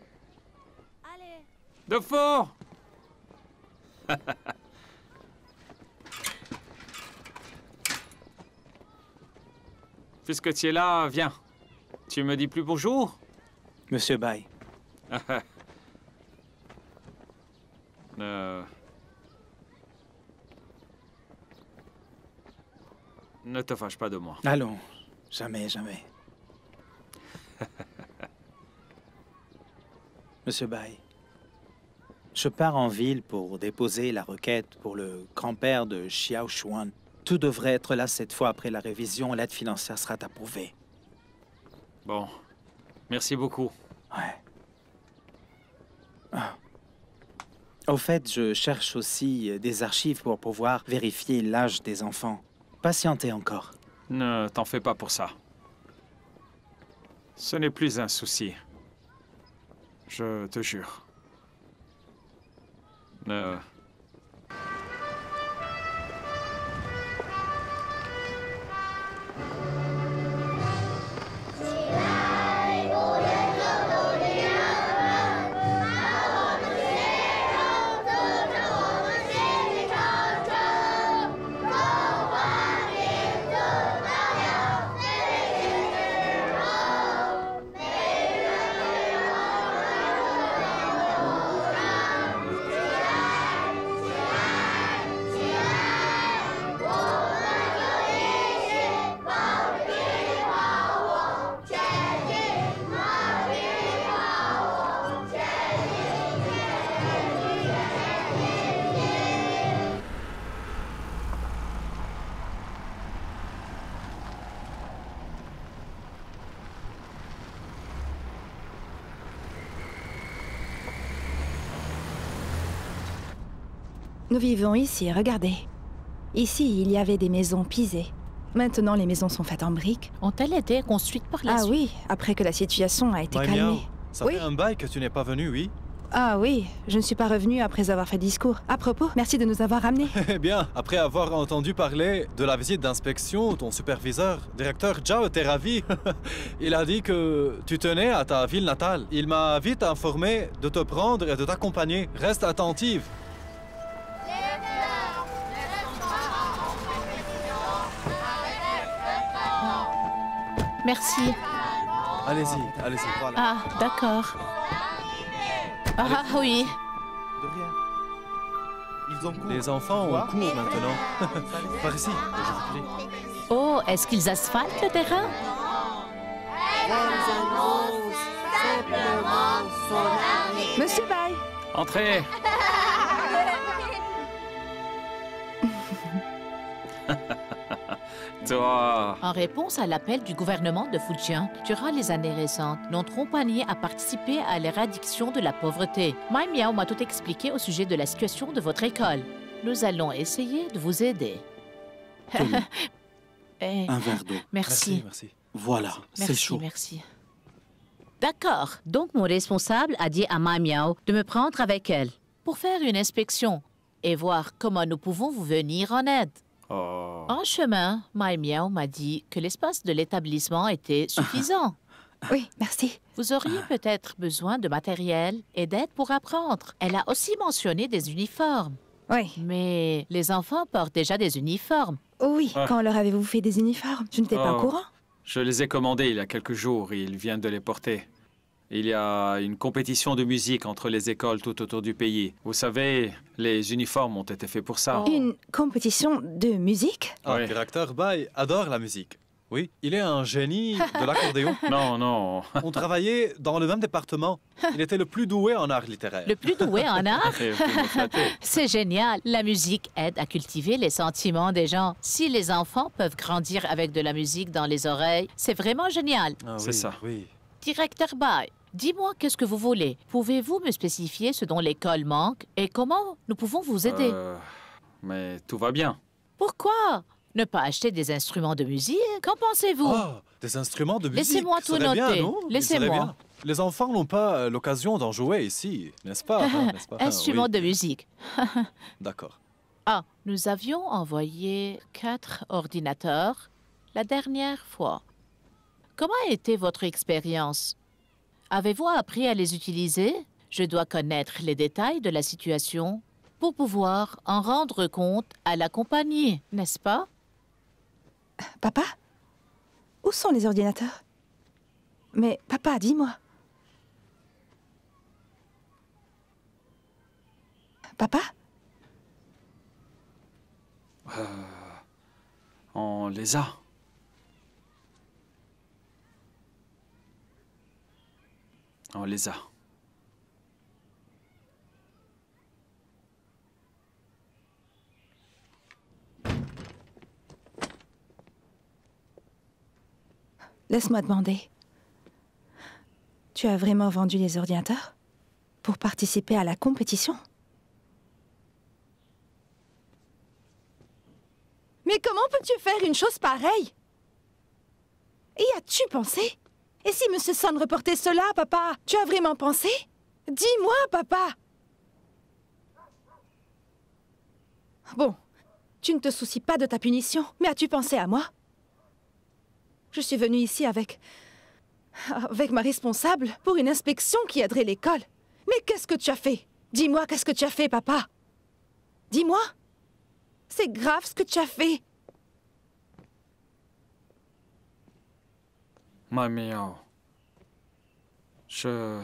Allez. De fort. Puisque tu es là, viens. Tu me dis plus bonjour? Monsieur Bai. Ne te fâche pas de moi. Allons, jamais, jamais. Monsieur Bai, je pars en ville pour déposer la requête pour le grand-père de Xiao Shuan. Tout devrait être là cette fois après la révision. L'aide financière sera approuvée. Bon, merci beaucoup. Ouais. Ah. Au fait, je cherche aussi des archives pour pouvoir vérifier l'âge des enfants. Patientez encore. Ne t'en fais pas pour ça. Ce n'est plus un souci. Je te jure. Nous vivons ici, regardez. Ici, il y avait des maisons pisées. Maintenant, les maisons sont faites en briques. Ont-elles été construites par la suite? Ah oui, après que la situation a été Mai Miao, calmée. ça Oui. fait un bail que tu n'es pas venu, oui? Ah oui, je ne suis pas revenue après avoir fait discours. À propos, merci de nous avoir ramenés. Eh bien, après avoir entendu parler de la visite d'inspection, ton superviseur, directeur Zhao, était ravi. Il a dit que tu tenais à ta ville natale. Il m'a vite informé de te prendre et de t'accompagner. Reste attentive. Merci. Allez-y, allez-y, voilà. Ah, d'accord. Ah oui. De rien. Ils ont cours. Les enfants ont cours maintenant. Par ici, je vous prie. Oh, est-ce qu'ils asphaltent le terrain? Monsieur Bai. Entrez. Toi. En réponse à l'appel du gouvernement de Fujian, durant les années récentes, notre compagnie a participé à l'éradication de la pauvreté. Mai Miao m'a tout expliqué au sujet de la situation de votre école. nous allons essayer de vous aider. Tenez. Eh, Un verre d'eau. Merci. Voilà, c'est chaud. Merci. D'accord. Donc mon responsable a dit à Ma Miao de me prendre avec elle. Pour faire une inspection et voir comment nous pouvons vous venir en aide. Oh. En chemin, Mai Miao m'a dit que l'espace de l'établissement était suffisant. Oui, merci. Vous auriez peut-être besoin de matériel et d'aide pour apprendre. Elle a aussi mentionné des uniformes. Oui. Mais les enfants portent déjà des uniformes. Oui, Ah. quand leur avez-vous fait des uniformes? Je n'étais pas au Oh. courant. Je les ai commandés il y a quelques jours et ils viennent de les porter. Il y a une compétition de musique entre les écoles tout autour du pays. Vous savez, les uniformes ont été faits pour ça. Une compétition de musique? Ah, le directeur Bai adore la musique. Oui, il est un génie de l'accordéon. Non, non. On travaillait dans le même département. Il était le plus doué en art littéraire. Le plus doué en art? Et vous me flattez. C'est génial. La musique aide à cultiver les sentiments des gens. Si les enfants peuvent grandir avec de la musique dans les oreilles, c'est vraiment génial. Ah, C'est oui, ça. Oui. Directeur Bai, dis-moi qu'est-ce que vous voulez. Pouvez-vous me spécifier ce dont l'école manque et comment nous pouvons vous aider? Mais tout va bien. Pourquoi ne pas acheter des instruments de musique? Qu'en pensez-vous? Ah, des instruments de musique. Laissez-moi tout serait bien, noter. non? Il Laissez-moi. serait bien. Les enfants n'ont pas l'occasion d'en jouer ici, n'est-ce pas? N'est-ce pas? Instruments Oui. de musique. D'accord. Ah, nous avions envoyé 4 ordinateurs la dernière fois. Comment a été votre expérience? Avez-vous appris à les utiliser? Je dois connaître les détails de la situation pour pouvoir en rendre compte à la compagnie, n'est-ce pas? Papa? Où sont les ordinateurs? Mais papa, dis-moi. Papa? On les a. On les a. Laisse-moi demander. Tu as vraiment vendu les ordinateurs pour participer à la compétition? Mais comment peux-tu faire une chose pareille? Y as-tu pensé? Et si M. Son reportait cela, papa? Tu as vraiment pensé? Dis-moi, papa! Bon, tu ne te soucies pas de ta punition, mais as-tu pensé à moi? Je suis venue ici avec ma responsable pour une inspection qui aiderait l'école. Mais qu'est-ce que tu as fait? Dis-moi, qu'est-ce que tu as fait, papa? Dis-moi. C'est grave ce que tu as fait. Ma Miao. Je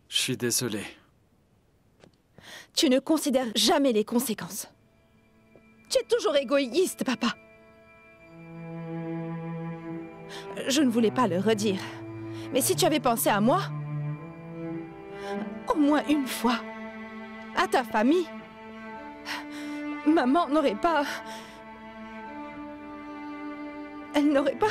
suis désolé. Tu ne considères jamais les conséquences. Tu es toujours égoïste, papa. Je ne voulais pas le redire. Mais si tu avais pensé à moi, au moins une fois, à ta famille, maman n'aurait pas... Elle n'aurait pas...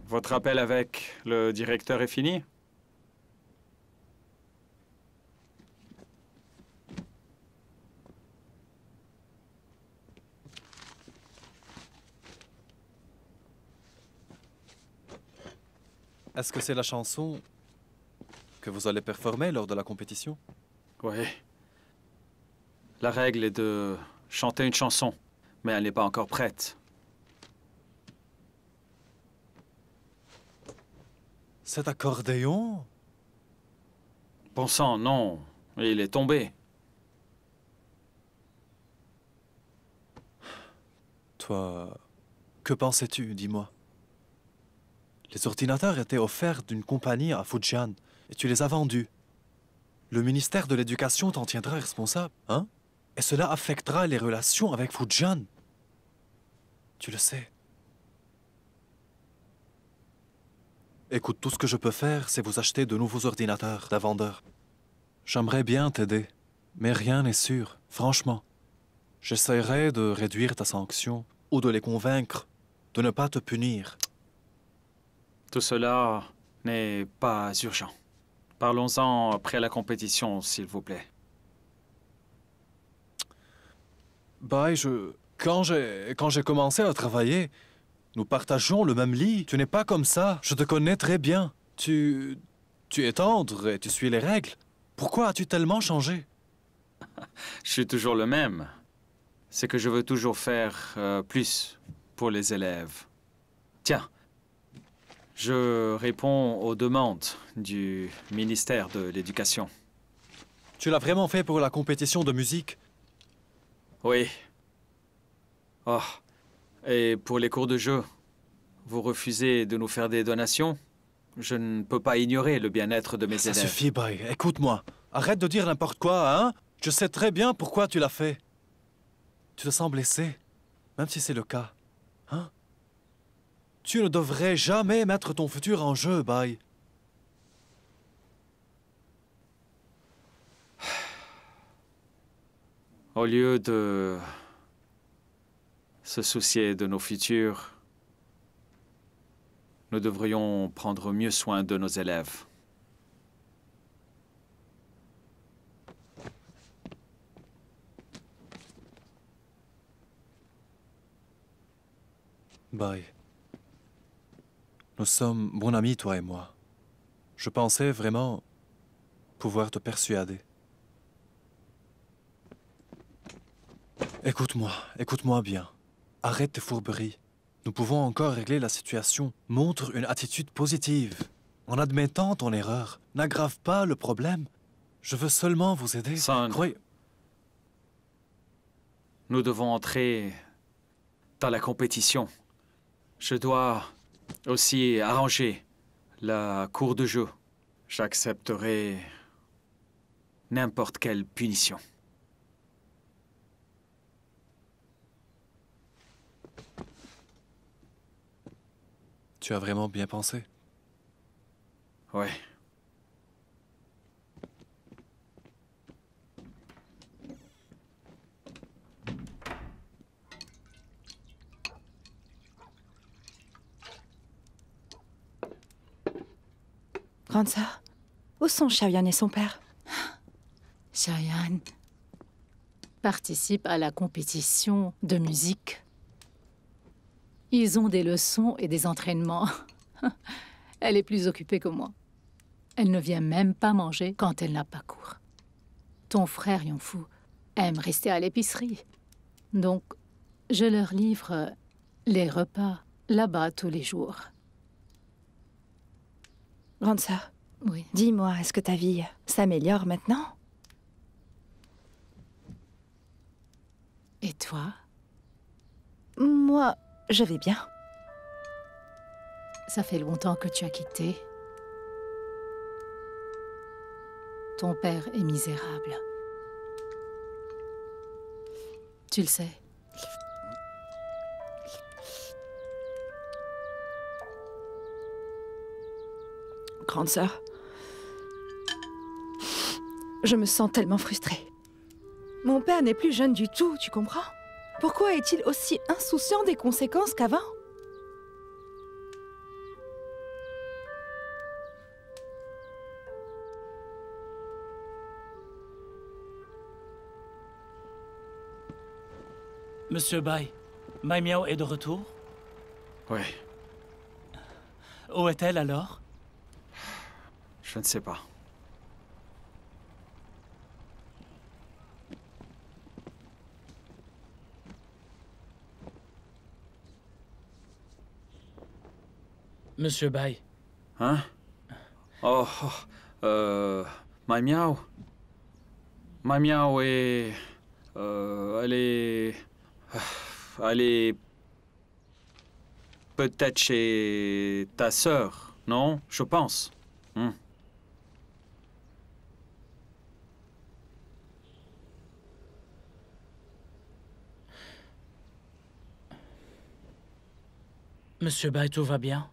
Votre appel avec le directeur est fini? Est-ce que c'est la chanson que vous allez performer lors de la compétition? Oui. La règle est de chanter une chanson, mais elle n'est pas encore prête. Cet accordéon? Bon sang, non. Il est tombé. Toi, que pensais-tu, dis-moi? Les ordinateurs étaient offerts d'une compagnie à Fujian et tu les as vendus. Le ministère de l'Éducation t'en tiendra responsable, hein? Et cela affectera les relations avec Fujian. Tu le sais. Écoute, tout ce que je peux faire, c'est vous acheter de nouveaux ordinateurs d'un vendeur. J'aimerais bien t'aider, mais rien n'est sûr, franchement. J'essaierai de réduire ta sanction ou de les convaincre de ne pas te punir. Tout cela n'est pas urgent. Parlons-en après la compétition, s'il vous plaît. Bye, quand j'ai commencé à travailler, nous partageons le même lit. Tu n'es pas comme ça. Je te connais très bien. Tu es tendre et tu suis les règles. Pourquoi as-tu tellement changé? Je suis toujours le même. C'est que je veux toujours faire plus pour les élèves. Tiens, je réponds aux demandes du ministère de l'Éducation. Tu l'as vraiment fait pour la compétition de musique? Oui. Oh, et pour les cours de jeu, vous refusez de nous faire des donations? Je ne peux pas ignorer le bien-être de mes élèves. Ça suffit, Bye. Écoute-moi. Arrête de dire n'importe quoi, hein? Je sais très bien pourquoi tu l'as fait. Tu te sens blessé, même si c'est le cas. Hein? Tu ne devrais jamais mettre ton futur en jeu, Bye. Au lieu de se soucier de nos futurs, nous devrions prendre mieux soin de nos élèves. Bye. Nous sommes bons amis, toi et moi. Je pensais vraiment pouvoir te persuader. Écoute-moi bien. Arrête tes fourberies. Nous pouvons encore régler la situation. Montre une attitude positive. En admettant ton erreur, n'aggrave pas le problème. Je veux seulement vous aider. Nous devons entrer dans la compétition. Je dois aussi arranger la cour de jeu. J'accepterai n'importe quelle punition. Tu as vraiment bien pensé. Ouais. Grande sœur, où sont Xiaoyan et son père? Xiaoyan participe à la compétition de musique. Ils ont des leçons et des entraînements. Elle est plus occupée que moi. Elle ne vient même pas manger quand elle n'a pas cours. Ton frère Yongfu aime rester à l'épicerie. Donc, je leur livre les repas là-bas tous les jours. Grande sœur, oui. Dis-moi, est-ce que ta vie s'améliore maintenant? Et toi? Moi, je vais bien. Ça fait longtemps que tu as quitté. Ton père est misérable. Tu le sais. Grande sœur, je me sens tellement frustrée. Mon père n'est plus jeune du tout, tu comprends? Pourquoi est-il aussi insouciant des conséquences qu'avant? Monsieur Bai, Mai Miao est de retour? Oui. Où est-elle alors? Je ne sais pas. Monsieur Bai. Hein? Mai Miao. Mai Miao est... elle est... Peut-être chez ta sœur, non? Je pense. Monsieur Bai, tout va bien?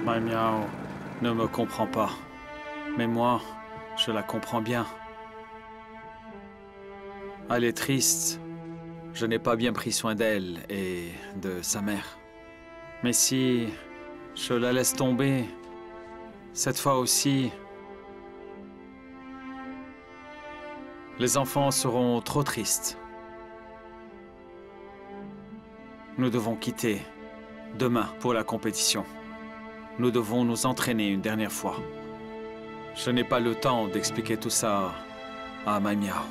Ma Miao ne me comprend pas. Mais moi, je la comprends bien. Elle est triste. Je n'ai pas bien pris soin d'elle et de sa mère. Mais si je la laisse tomber, cette fois aussi, les enfants seront trop tristes. Nous devons quitter demain pour la compétition. Nous devons nous entraîner une dernière fois. Je n'ai pas le temps d'expliquer tout ça à Mai Miao.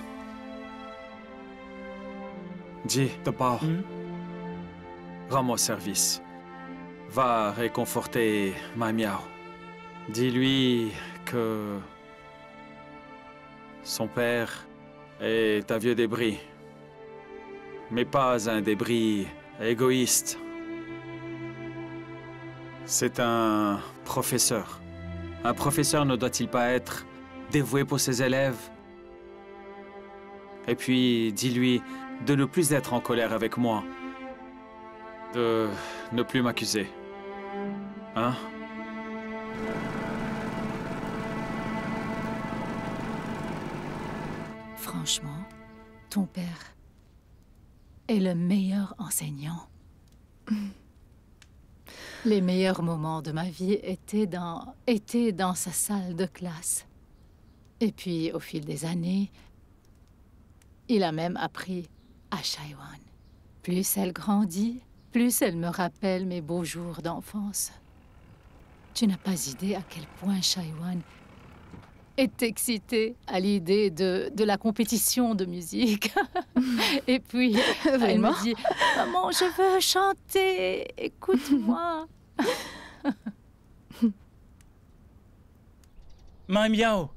Dis, Depao, rends-moi service. Va réconforter Mai Miao. Dis-lui que son père est un vieux débris, mais pas un débris égoïste. C'est un professeur. Un professeur ne doit-il pas être dévoué pour ses élèves? Et puis, dis-lui de ne plus être en colère avec moi. De ne plus m'accuser. Hein? Franchement, ton père est le meilleur enseignant. Les meilleurs moments de ma vie étaient dans sa salle de classe. Et puis, au fil des années, il a même appris à Chaiwan. Plus elle grandit, plus elle me rappelle mes beaux jours d'enfance. Tu n'as pas idée à quel point Chaiwan est excitée à l'idée de la compétition de musique. Et puis, elle me dit, « Maman, je veux chanter, écoute-moi. » Mai Miao!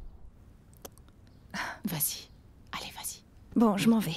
Vas-y, allez, vas-y. Bon, je m'en vais.